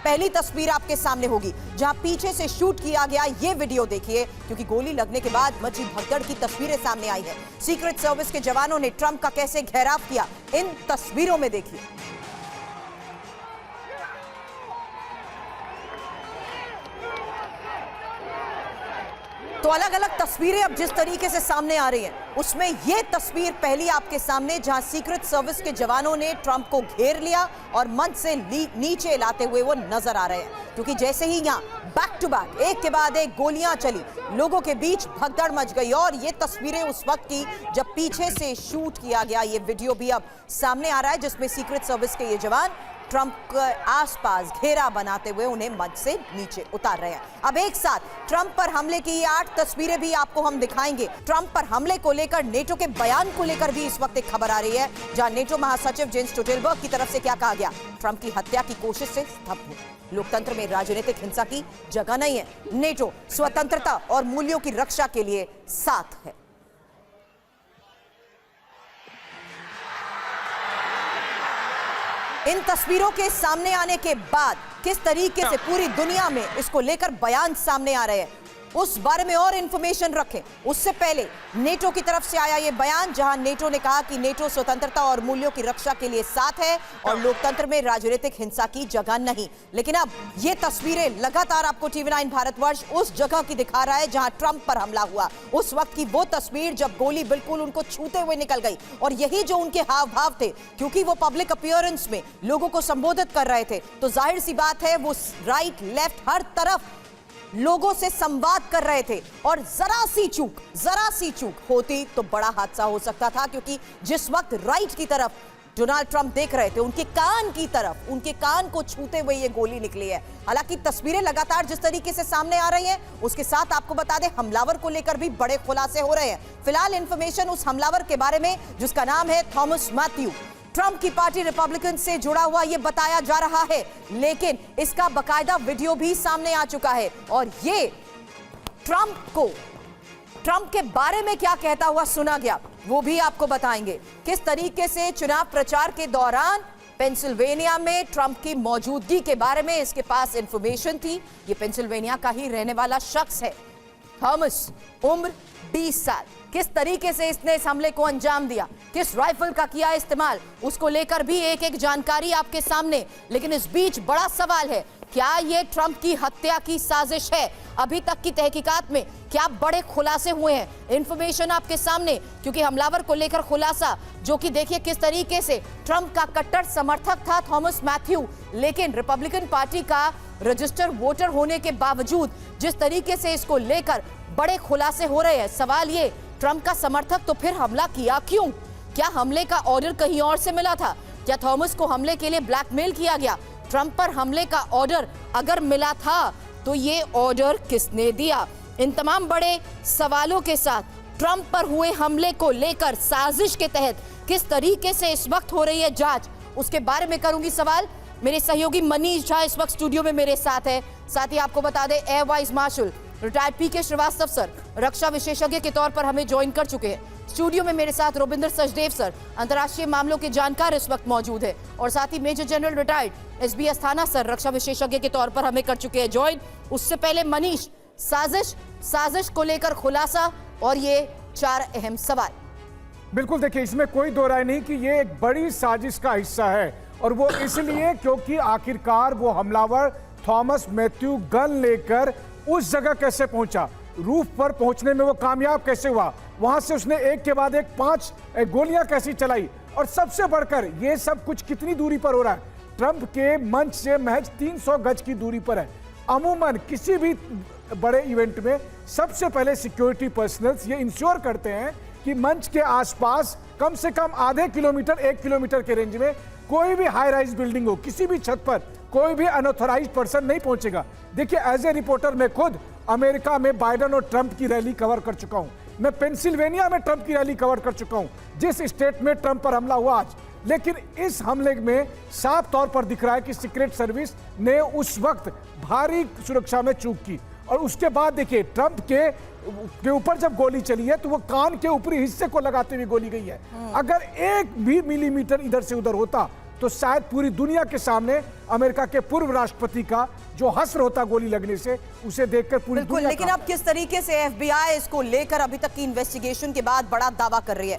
पहली तस्वीर आपके सामने होगी जहां पीछे से शूट किया गया ये वीडियो देखिए, क्योंकि गोली लगने के बाद मची भगदड़ की तस्वीरें सामने आई है। सीक्रेट सर्विस के जवानों ने ट्रंप का कैसे घेराव किया, इन तस्वीरों में देखिए। तो अलग अलग तस्वीरें अब जिस तरीके से सामने आ रही हैं, उसमें यह तस्वीर पहली आपके सामने जहां सीक्रेट सर्विस के जवानों ने ट्रंप को घेर लिया और मंच से नीचे लाते हुए वो नजर आ रहे हैं, क्योंकि जैसे ही यहां बैक टू बैक एक के बाद एक गोलियां चली, लोगों के बीच भगदड़ मच गई। और ये तस्वीरें उस वक्त की जब पीछे से शूट किया गया ये वीडियो भी अब सामने आ रहा है, जिसमें सीक्रेट सर्विस के ये जवान ट्रंप के आसपास घेरा बनाते हुए उन्हें मंच से नीचे उतार रहे हैं। अब एक साथ ट्रंप पर हमले की ये 8 तस्वीरें भी आपको हम दिखाएंगे। ट्रंप पर हमले को लेकर नेटो के बयान को लेकर भी इस वक्त एक खबर आ रही है, जहां नेटो महासचिव जेंस स्टोल्टेनबर्ग की तरफ से क्या कहा गया, ट्रंप की हत्या की कोशिश से स्तब्ध हो। लोकतंत्र में राजनीतिक हिंसा की जगह नहीं है। नेटो स्वतंत्रता और मूल्यों की रक्षा के लिए साथ है। इन तस्वीरों के सामने आने के बाद किस तरीके से पूरी दुनिया में इसको लेकर बयान सामने आ रहे हैं, उस बारे में और इंफॉर्मेशन रखें। उससे पहले नेटो की तरफ से आया यह बयान, जहां नेटो ने कहा कि नेटो स्वतंत्रता और मूल्यों की रक्षा के लिए साथ है और लोकतंत्र में राजनीतिक हिंसा की जगह नहीं। लेकिन अब ये तस्वीरें लगातार आपको TV9 भारतवर्ष उस जगह की दिखा रहा है जहां ट्रंप पर हमला हुआ। उस वक्त की वो तस्वीर जब गोली बिल्कुल उनको छूते हुए निकल गई, और यही जो उनके हाव भाव थे, क्योंकि वो पब्लिक अपीयरेंस में लोगों को संबोधित कर रहे थे, तो जाहिर सी बात है वो राइट लेफ्ट हर तरफ लोगों से संवाद कर रहे थे। और जरा सी चूक होती तो बड़ा हादसा हो सकता था, क्योंकि जिस वक्त राइट की तरफ डोनाल्ड ट्रंप देख रहे थे, उनके कान की तरफ, उनके कान को छूते हुए ये गोली निकली है। हालांकि तस्वीरें लगातार जिस तरीके से सामने आ रही हैं, उसके साथ आपको बता दें हमलावर को लेकर भी बड़े खुलासे हो रहे हैं। फिलहाल इंफॉर्मेशन उस हमलावर के बारे में जिसका नाम है थॉमस मैथ्यू, ट्रंप की पार्टी रिपब्लिकन से जुड़ा हुआ यह बताया जा रहा है, लेकिन इसका बकायदा वीडियो भी सामने आ चुका है। और ये ट्रंप के बारे में क्या कहता हुआ सुना गया, वो भी आपको बताएंगे। किस तरीके से चुनाव प्रचार के दौरान पेंसिल्वेनिया में ट्रंप की मौजूदगी के बारे में इसके पास इंफॉर्मेशन थी। ये पेंसिल्वेनिया का ही रहने वाला शख्स है, थॉमस, उम्र 20 साल। किस तरीके से इसने इस हमले को अंजाम दिया, किस राइफल का किया इस्तेमाल, उसको लेकर भी एक एक जानकारी आपके सामने। लेकिन इस बीच बड़ा सवाल है, क्या ये ट्रंप की हत्या की साजिश है? अभी तक की तहकीकात में क्या बड़े खुलासे हुए हैं, इंफॉर्मेशन आपके सामने, क्योंकि हमलावर को लेकर खुलासा, जो कि देखिए किस तरीके से ट्रंप का कट्टर समर्थक था थॉमस मैथ्यू, लेकिन रिपब्लिकन पार्टी का रजिस्टर वोटर होने के बावजूद जिस तरीके से इसको लेकर बड़े खुलासे हो रहे हैं। सवाल ये, ट्रंप का समर्थक तो फिर हमला किया क्यों? क्या हमले का ऑर्डर कहीं और से मिला था? क्या थॉमस को हमले के लिए ब्लैकमेल किया गया? ट्रंप पर हमले का ऑर्डर अगर मिला था तो ये ऑर्डर किसने दिया? इन तमाम बड़े सवालों के साथ ट्रंप पर हुए हमले को लेकर साजिश के तहत किस तरीके से इस वक्त हो रही है जांच, उसके बारे में करूंगी सवाल। मेरे सहयोगी मनीष झा इस वक्त स्टूडियो में मेरे साथ है। साथ ही आपको बता दें air vice marshal retired PK Shrivastava sir रक्षा विशेषज्ञ के तौर पर हमें ज्वाइन कर चुके हैं। स्टूडियो में मेरे साथ रोबिंदर सचदेव सर अंतर्राष्ट्रीय मामलों के जानकार इस वक्त मौजूद है, और साथ ही major general retired SB Asthana sir रक्षा विशेषज्ञ के तौर पर हमें कर चुके हैं ज्वाइन। उससे पहले मनीष, साजिश को लेकर खुलासा और ये 4 अहम सवाल। बिल्कुल, देखिए इसमें कोई दो राय नहीं कि ये एक बड़ी साजिश का हिस्सा है, और वो इसलिए क्योंकि आखिरकार वो हमलावर थॉमस मैथ्यू गन लेकर उस जगह कैसे पहुंचा, रूफ पर पहुंचने में वो कामयाब कैसे हुआ, वहां से उसने एक के बाद एक 5 गोलियां कैसी चलाई, और सबसे बढ़कर ये सब कुछ कितनी दूरी पर हो रहा है, ट्रंप के मंच से महज 300 गज की दूरी पर है। अमूमन किसी भी बड़े इवेंट में सबसे पहले सिक्योरिटी पर्सनल्स ये इंश्योर करते हैं कि मंच के आसपास कम से कम आधे किलोमीटर 1 किलोमीटर के रेंज में कोई भी हाई राइज बिल्डिंग हो, किसी भी छत पर कोई भी अनऑथराइज्ड पर्सन नहीं पहुंचेगा। देखिए एज ए रिपोर्टर मैं खुद अमेरिका में बाइडेन और ट्रंप की रैली कवर कर चुका हूं, मैं पेंसिल्वेनिया में ट्रंप की रैली कवर कर चुका हूं, जिस स्टेट में ट्रंप पर हमला हुआ आज। लेकिन इस हमले में साफ तौर पर दिख रहा है कि सीक्रेट सर्विस ने उस वक्त भारी सुरक्षा में चूक की, और उसके बाद देखिए ट्रंप के ऊपर जब गोली चली है तो वो कान के ऊपरी हिस्से को लगाते हुए गोली गई है। अगर 1 भी मिलीमीटर इधर से उधर होता तो शायद पूरी दुनिया के सामने अमेरिका के पूर्व राष्ट्रपति का जो हश्र होता गोली लगने से, उसे देखकर पूरी बिल्कुल, दुनिया लेकिन अब किस तरीके से एफबीआई इसको लेकर अभी तक की इन्वेस्टिगेशन के बाद बड़ा दावा कर रही है।